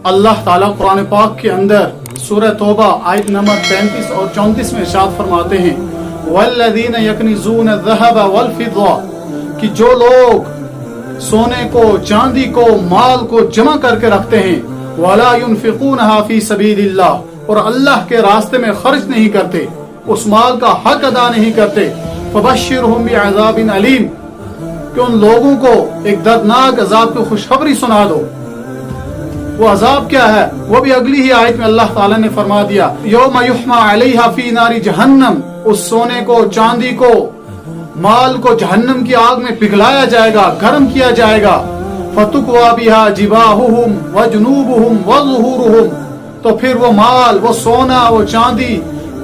اللہ ताला कुरान पाक के अंदर सूरह तौबा आयत नंबर 33 और 34 में इरशाद फरमाते हैं वल्लज़ीना यकनिज़ून अज़-ज़हब वल-फ़िद्दा कि जो लोग सोने को, चांदी को, माल को जमा करके रखते हैं वला युनफ़िक़ूनहा फ़ी सबीलिल्लाह और अल्लाह के रास्ते में खर्च नहीं करते, उस माल का हक अदा नहीं करते, फ़बश्शिरहुम बिअज़ाबिन अलीम कि उन लोगों को एक दर्दनाक अजाब की खुशखबरी सुना दो। वो अजाब क्या है वो भी अगली ही आयत में अल्लाह ताला ने फरमा दिया यौम युहमा अलैहा फी नारी जहन्नम, उस सोने को, चांदी को, माल को जहन्नम की आग में पिघलाया जाएगा, गर्म किया जाएगा। फतुक्वा बिहा जिबाहुहुम व जुनूबुहुम व ज़ुहूरुहुम, तो फिर वो माल, वो सोना, वो चांदी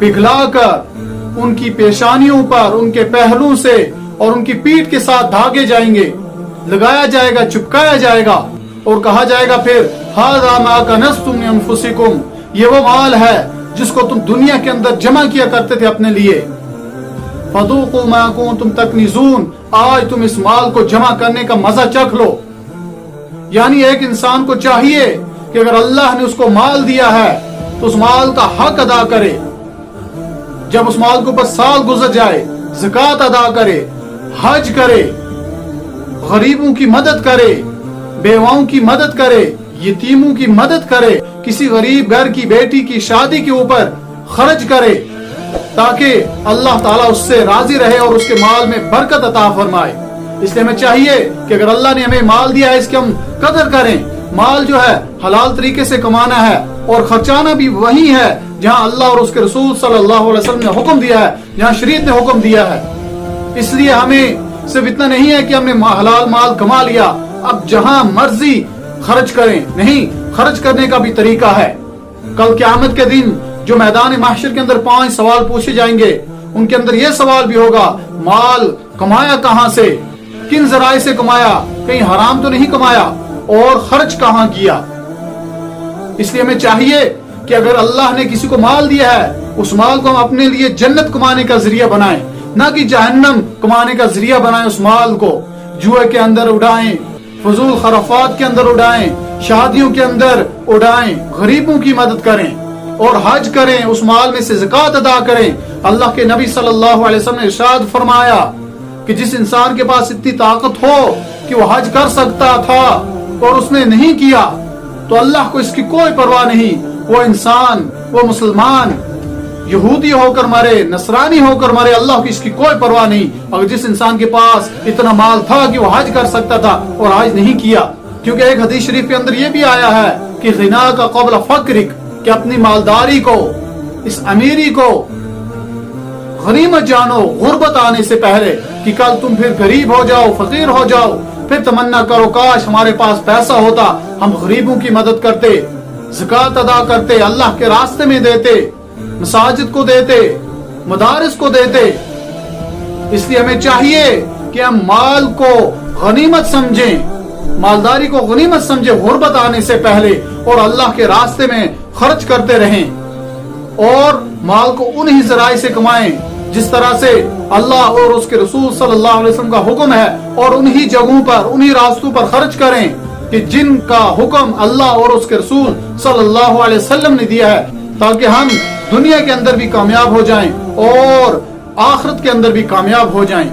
पिघलाकर उनकी पेशानियों पर, उनके पहलू से और उनकी पीठ के साथ धागे जाएंगे, लगाया जाएगा, चिपकाया जाएगा और कहा जाएगा फिर हाज़ा मा कनज़्तुम लिअन्फुसिकुम, ये वो माल है जिसको तुम दुनिया के अंदर जमा किया करते थे अपने लिए। फदूक़ू मा कुन्तुम तकनिज़ून, आज तुम इस माल को जमा करने का मजा चख लो। यानी एक इंसान को चाहिए कि अगर अल्लाह ने उसको माल दिया है तो उस माल का हक अदा करे। जब उस माल के ऊपर साल गुजर जाए ज़कात अदा करे, हज करे, गरीबों की मदद करे, बेवाओं की मदद करे, यतीमों की मदद करे, किसी गरीब घर की बेटी की शादी के ऊपर खर्च करे ताकि अल्लाह ताला उससे राजी रहे और उसके माल में बरकत अता फरमाए। इसलिए हमें चाहिए कि अगर अल्लाह ने हमें माल दिया है इसकी हम कदर करें। माल जो है हलाल तरीके से कमाना है और खर्चाना भी वही है जहां अल्लाह और उसके रसूल सल्लल्लाहु अलैहि वसल्लम ने हुक्म दिया है, जहां शरीयत ने हुक्म दिया है। इसलिए हमें सिर्फ इतना नहीं है कि हमने हलाल माल कमा लिया अब जहां मर्जी खर्च करें, नहीं, खर्च करने का भी तरीका है। कल क़यामत के दिन जो मैदान महशर के अंदर 5 सवाल पूछे जाएंगे उनके अंदर यह सवाल भी होगा माल कमाया कहां से, किन जराए से कमाया, कहीं हराम तो नहीं कमाया और खर्च कहां किया। इसलिए हमें चाहिए कि अगर अल्लाह ने किसी को माल दिया है उस माल को हम अपने लिए जन्नत कमाने का जरिया बनाएं, ना कि जहन्नम कमाने का जरिया बनाएं। उस माल को जुए के अंदर उड़ाएं, फजूल खराफात के अंदर उड़ाएं, शादियों के अंदर उड़ाएं, गरीबों की मदद करें और हज करें, उस माल में से ज़कात अदा करें। अल्लाह के नबी सल्लल्लाहु अलैहि वसल्लम ने इरशाद फरमाया कि जिस इंसान के पास इतनी ताकत हो कि वो हज कर सकता था और उसने नहीं किया तो अल्लाह को इसकी कोई परवाह नहीं। वो इंसान, वो मुसलमान यहूदी होकर मरे, नसरानी होकर मरे, अल्लाह की इसकी कोई परवाह नहीं। अगर जिस इंसान के पास इतना माल था कि वो हज कर सकता था और हज नहीं किया, क्योंकि एक हदीस शरीफ के अंदर ये भी आया है कि ग़िना का क़ब्ल फ़क़्रिक, कि अपनी मालदारी को, इस अमीरी को गनीमत जानो गुर्बत आने से पहले, कि कल तुम फिर गरीब हो जाओ, फकीर हो जाओ, फिर तमन्ना करो काश हमारे पास पैसा होता, हम गरीबों की मदद करते, ज़कात अदा करते, अल्लाह के रास्ते में देते, मसाजिद को देते, मदारिस को देते। इसलिए हमें चाहिए कि हम माल को गनीमत समझें, मालदारी को गनीमत समझें गुर्बत आने से पहले और अल्लाह के रास्ते में खर्च करते रहें और माल को उन्हीं ज़राए से कमाएं जिस तरह से अल्लाह और उसके रसूल सल्लल्लाहु अलैहि वसल्लम का हुक्म है और उन्हीं जगहों पर, उन्हीं रास्तों पर खर्च करें कि जिनका हुक्म अल्लाह और उसके रसूल सल्लल्लाहु अलैहि वसल्लम ने दिया है, ताकि हम दुनिया के अंदर भी कामयाब हो जाएं और आखिरत के अंदर भी कामयाब हो जाएं।